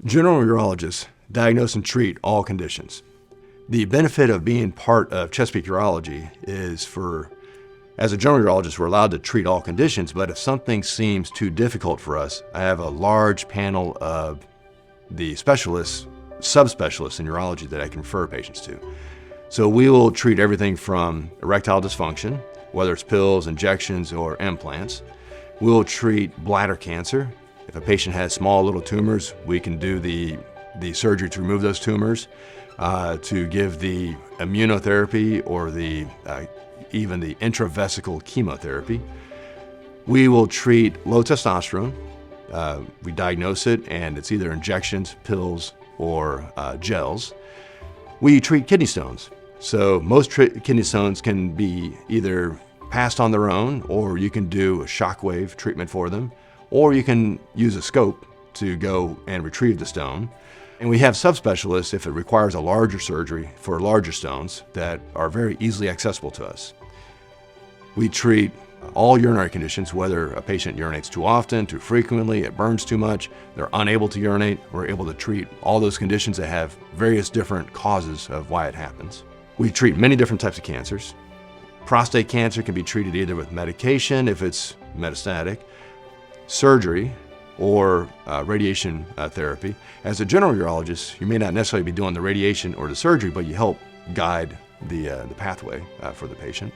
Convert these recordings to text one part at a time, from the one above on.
General urologists diagnose and treat all conditions. The benefit of being part of Chesapeake Urology is as a general urologist, we're allowed to treat all conditions, but if something seems too difficult for us, I have a large panel of the specialists, subspecialists in urology that I can refer patients to. So we will treat everything from erectile dysfunction, whether it's pills, injections, or implants. We will treat bladder cancer. If a patient has small little tumors, we can do the surgery to remove those tumors, to give the immunotherapy or even the intravesical chemotherapy. We will treat low testosterone. We diagnose it, and it's either injections, pills, or gels. We treat kidney stones. So most kidney stones can be either passed on their own, or you can do a shockwave treatment for them, or you can use a scope to go and retrieve the stone. And we have subspecialists if it requires a larger surgery for larger stones that are very easily accessible to us. We treat all urinary conditions, whether a patient urinates too often, too frequently, it burns too much, they're unable to urinate. We're able to treat all those conditions that have various different causes of why it happens. We treat many different types of cancers. Prostate cancer can be treated either with medication if it's metastatic, surgery, or radiation therapy. As a general urologist, you may not necessarily be doing the radiation or the surgery, but you help guide the pathway for the patient.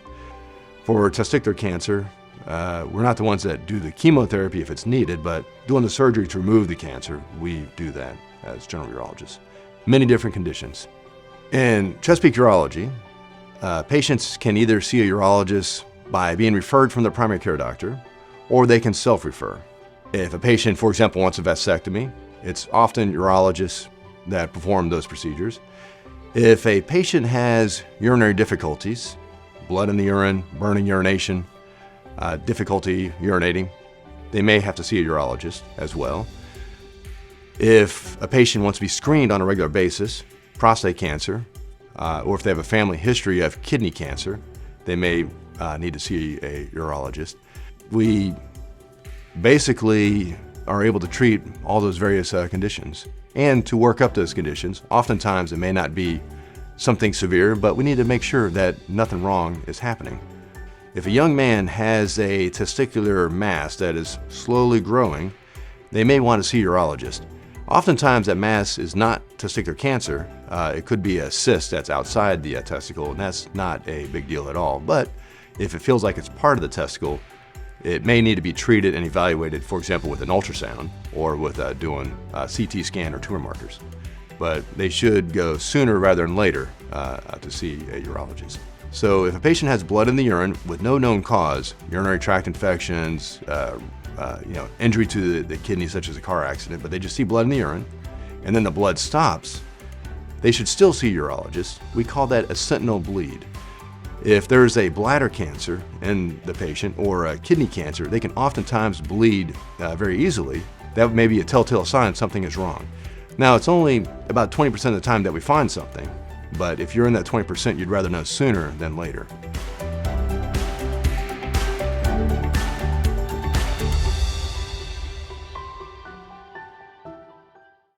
For testicular cancer, we're not the ones that do the chemotherapy if it's needed, but doing the surgery to remove the cancer, we do that as general urologists. Many different conditions. In Chesapeake Urology, patients can either see a urologist by being referred from their primary care doctor, or they can self-refer. If a patient, for example, wants a vasectomy, it's often urologists that perform those procedures. If a patient has urinary difficulties, blood in the urine, burning urination, difficulty urinating, they may have to see a urologist as well. If a patient wants to be screened on a regular basis, prostate cancer, or if they have a family history of kidney cancer, they may need to see a urologist. We basically are able to treat all those various conditions and to work up those conditions. Oftentimes it may not be something severe, but we need to make sure that nothing wrong is happening. If a young man has a testicular mass that is slowly growing, they may want to see a urologist. Oftentimes that mass is not testicular cancer. It could be a cyst that's outside the testicle, and that's not a big deal at all. But if it feels like it's part of the testicle, it may need to be treated and evaluated, for example, with an ultrasound or with doing a CT scan or tumor markers. But they should go sooner rather than later to see a urologist. So if a patient has blood in the urine with no known cause, urinary tract infections, injury to the kidney such as a car accident, but they just see blood in the urine, and then the blood stops, they should still see a urologist. We call that a sentinel bleed. If there's a bladder cancer in the patient or a kidney cancer, they can oftentimes bleed very easily. That may be a telltale sign something is wrong. Now, it's only about 20% of the time that we find something, but if you're in that 20%, you'd rather know sooner than later.